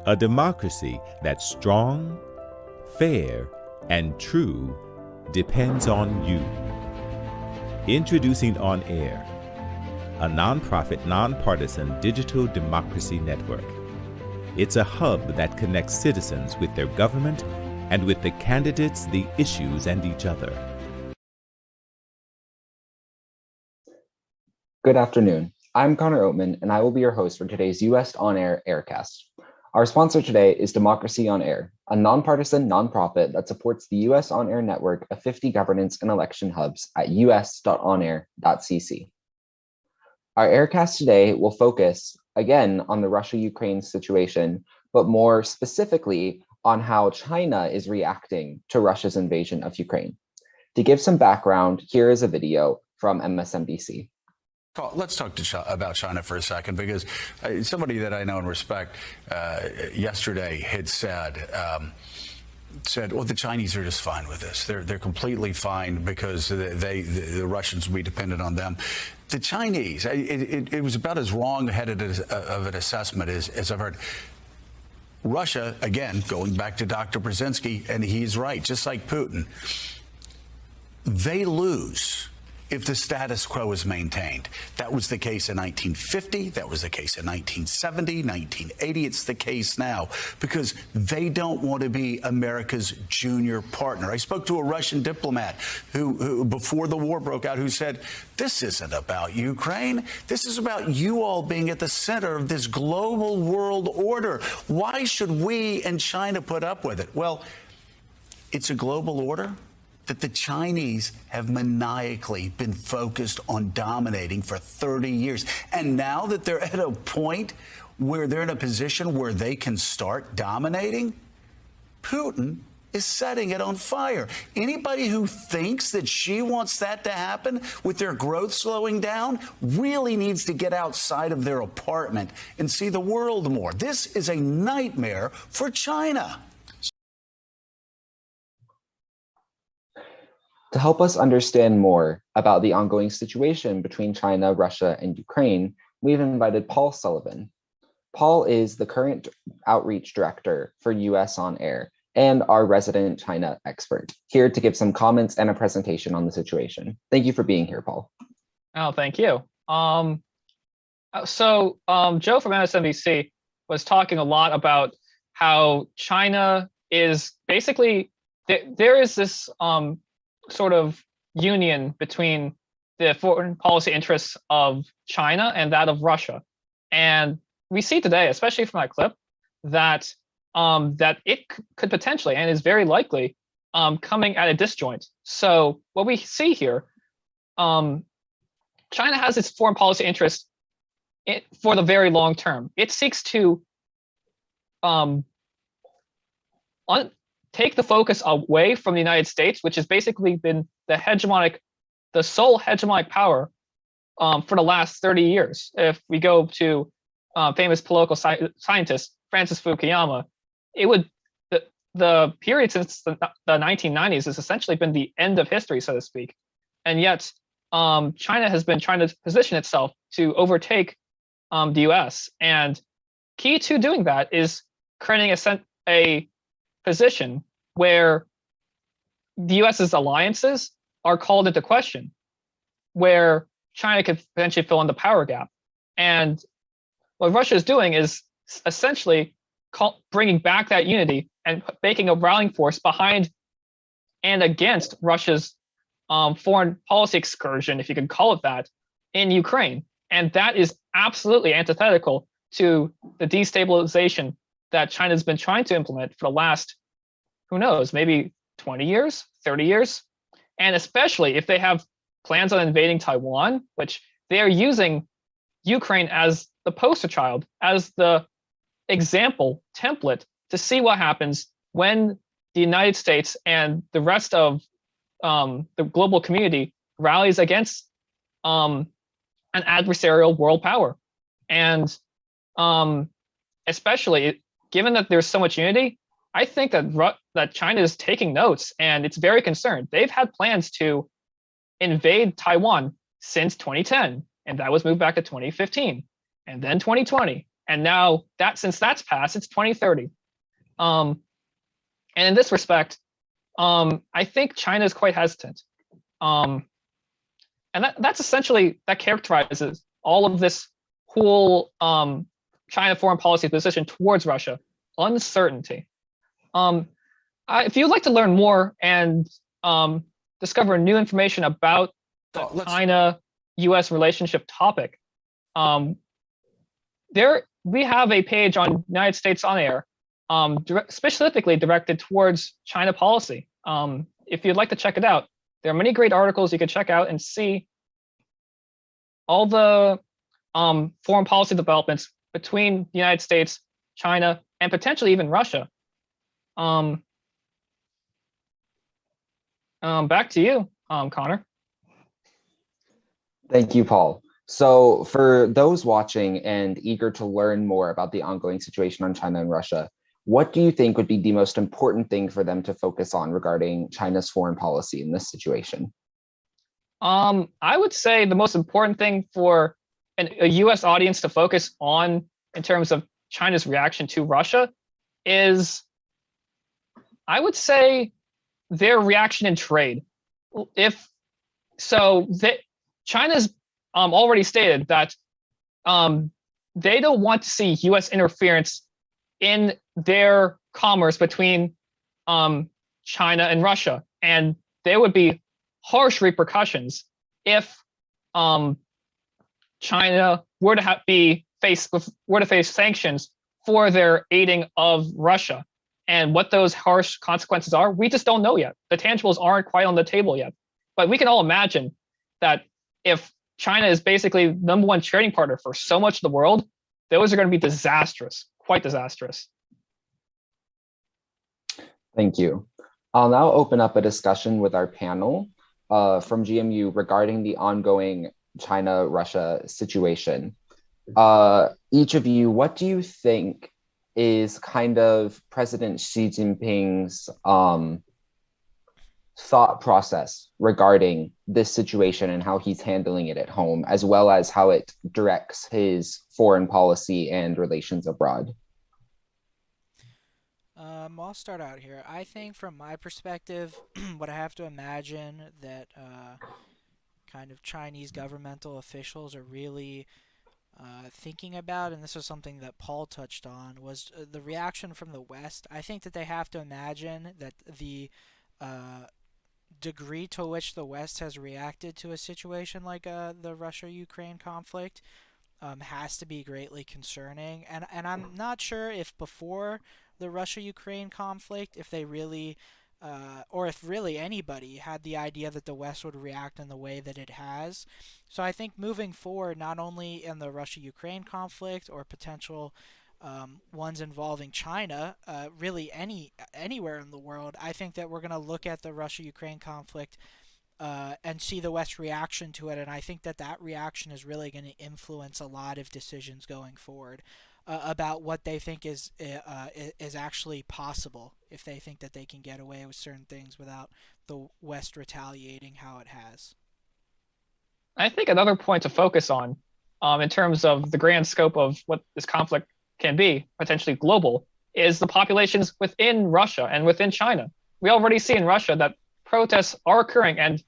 A democracy that's strong, fair, and true depends on you. Introducing onAir, a nonprofit, nonpartisan digital democracy network. It's a hub that connects citizens with their government and with the candidates, the issues, and each other. Good afternoon. I'm Connor Oatman, and I will be your host for today's US On Air Aircast. Our sponsor today is Democracy on Air, a nonpartisan nonprofit that supports the US On Air network of 50 governance and election hubs at us.onair.cc. Our Aircast today will focus, again, on the Russia-Ukraine situation, but more specifically on how China is reacting to Russia's invasion of Ukraine. To give some background, here is a video from MSNBC. Let's talk about China for a second, because somebody that I know and respect yesterday had said, well, the Chinese are just fine with this. They're completely fine because the Russians will be dependent on them. The Chinese, it was about as wrong-headed of an assessment as I've heard. Russia, again, going back to Dr. Brzezinski, and he's right, just like Putin, they lose if the status quo is maintained. That was the case in 1950. That was the case in 1970, 1980. It's the case now because they don't want to be America's junior partner. I spoke to a Russian diplomat who before the war broke out, who said, this isn't about Ukraine. This is about you all being at the center of this global world order. Why should we and China put up with it? Well, it's a global order that the Chinese have maniacally been focused on dominating for 30 years. And now that they're at a point where they're in a position where they can start dominating, Putin is setting it on fire. Anybody who thinks that she wants that to happen with their growth slowing down really needs to get outside of their apartment and see the world more. This is a nightmare for China. To help us understand more about the ongoing situation between China, Russia, and Ukraine, we've invited Paul Sullivan. Paul is the current outreach director for US On Air and our resident China expert, here to give some comments and a presentation on the situation. Thank you for being here, Paul. Oh, thank you. Joe from MSNBC was talking a lot about how China is basically, there is this sort of union between the foreign policy interests of China and that of Russia. And we see today, especially from that clip, that it could potentially, and is very likely, coming at a disjoint. So what we see here, China has its foreign policy interests for the very long term. It seeks to take the focus away from the United States, which has basically been the sole hegemonic power for the last 30 years. If we go to famous political scientist Francis Fukuyama, the period since the 1990s has essentially been the end of history, so to speak. And yet, China has been trying to position itself to overtake the US. And key to doing that is creating a position where the US's alliances are called into question, where China could potentially fill in the power gap. And what Russia is doing is essentially bringing back that unity and making a rallying force behind and against Russia's foreign policy excursion, if you can call it that, in Ukraine. And that is absolutely antithetical to the destabilization that China's been trying to implement for the last, who knows, maybe 20 years, 30 years. And especially if they have plans on invading Taiwan, which they are using Ukraine as the poster child, as the example template to see what happens when the United States and the rest of the global community rallies against an adversarial world power. And especially given that there's so much unity, I think that China is taking notes and it's very concerned. They've had plans to invade Taiwan since 2010, and that was moved back to 2015, and then 2020, And now since that's passed, it's 2030. And in this respect, I think China is quite hesitant. And that's essentially, that characterizes all of this whole China foreign policy position towards Russia: uncertainty. If you'd like to learn more and discover new information about the China-U.S. relationship topic, we have a page on United States on Air, specifically directed towards China policy. If you'd like to check it out, there are many great articles you can check out and see all the foreign policy developments between the United States, China, and potentially even Russia. Back to you, Connor. Thank you, Paul. So for those watching and eager to learn more about the ongoing situation on China and Russia, what do you think would be the most important thing for them to focus on regarding China's foreign policy in this situation? I would say the most important thing for a U.S. audience to focus on in terms of China's reaction to Russia is, I would say, their reaction in trade. China's already stated that they don't want to see U.S. interference in their commerce between China and Russia, and there would be harsh repercussions if China were to face sanctions for their aiding of Russia. And what those harsh consequences are, we just don't know yet. The tangibles aren't quite on the table yet. But we can all imagine that if China is basically the number one trading partner for so much of the world, those are going to be disastrous, quite disastrous. Thank you. I'll now open up a discussion with our panel from GMU regarding the ongoing China-Russia situation. Each of you, what do you think is kind of President Xi Jinping's thought process regarding this situation and how he's handling it at home, as well as how it directs his foreign policy and relations abroad? I'll start out here. I think from my perspective, what I have to imagine that kind of Chinese governmental officials are really thinking about, and this was something that Paul touched on, was the reaction from the West. I think that they have to imagine that the degree to which the West has reacted to a situation like the Russia-Ukraine conflict has to be greatly concerning. And I'm not sure if before the Russia-Ukraine conflict, if they really, or if really anybody had the idea that the West would react in the way that it has. So I think moving forward, not only in the Russia-Ukraine conflict or potential ones involving China, really anywhere in the world, I think that we're going to look at the Russia-Ukraine conflict and see the West's reaction to it, and I think that reaction is really going to influence a lot of decisions going forward about what they think is actually possible, if they think that they can get away with certain things without the West retaliating how it has. I think another point to focus on in terms of the grand scope of what this conflict can be, potentially global, is the populations within Russia and within China. We already see in Russia that protests are occurring and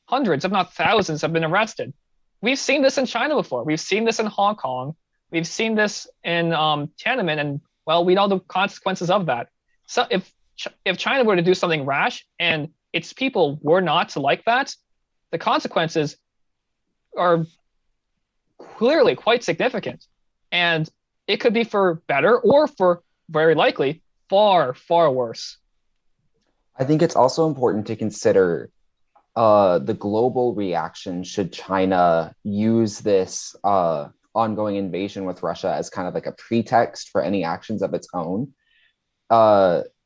hundreds, if not thousands, have been arrested. We've seen this in China before. We've seen this in Hong Kong. We've seen this in Tiananmen, and well, we know the consequences of that. So if China were to do something rash and its people were not to like that, the consequences are clearly quite significant. And it could be for better or for, very likely, far, far worse. I think it's also important to consider the global reaction should China use this ongoing invasion with Russia as kind of like a pretext for any actions of its own.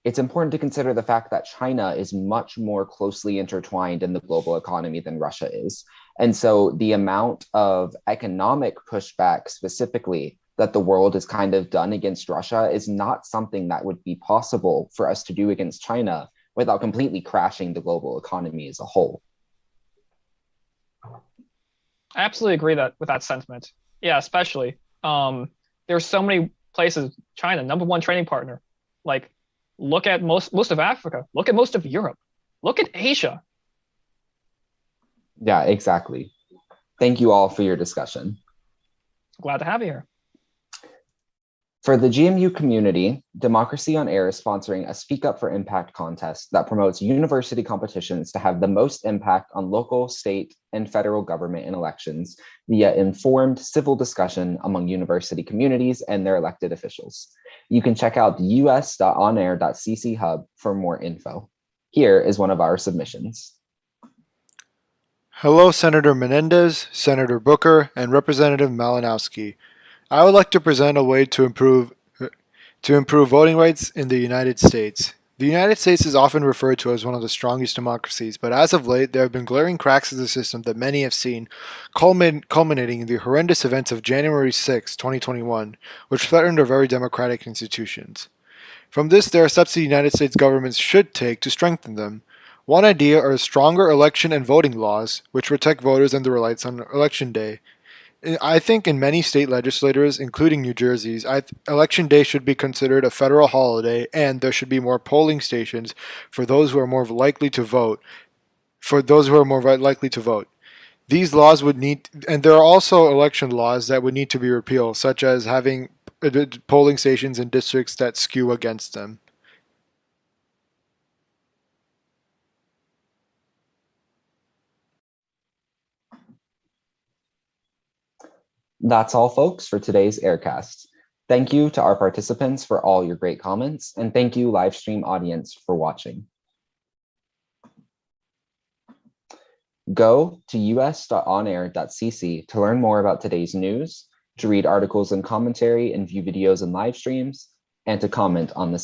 It's important to consider the fact that China is much more closely intertwined in the global economy than Russia is. And so the amount of economic pushback specifically that the world has kind of done against Russia is not something that would be possible for us to do against China without completely crashing the global economy as a whole. I absolutely agree with that sentiment. Yeah, especially there's so many places. China, #1 trading partner. Like, look at most of Africa. Look at most of Europe. Look at Asia. Yeah, exactly. Thank you all for your discussion. Glad to have you here. For the GMU community, Democracy on Air is sponsoring a Speak Up for Impact contest that promotes university competitions to have the most impact on local, state, and federal government in elections via informed civil discussion among university communities and their elected officials. You can check out the us.onair.cc hub for more info. Here is one of our submissions. Hello, Senator Menendez, Senator Booker, and Representative Malinowski. I would like to present a way to improve voting rights in the United States. The United States is often referred to as one of the strongest democracies, but as of late, there have been glaring cracks in the system that many have seen, culminating in the horrendous events of January 6, 2021, which threatened our very democratic institutions. From this, there are steps the United States government should take to strengthen them. One idea are stronger election and voting laws, which protect voters and their rights on Election Day. I think in many state legislatures, including New Jersey's, Election Day should be considered a federal holiday, and there should be more polling stations for those who are more likely to vote. These laws would need, and there are also election laws that would need to be repealed, such as having polling stations in districts that skew against them. That's all, folks, for today's Aircast. Thank you to our participants for all your great comments, and thank you, live stream audience, for watching. Go to us.onair.cc to learn more about today's news, to read articles and commentary and view videos and live streams, and to comment on this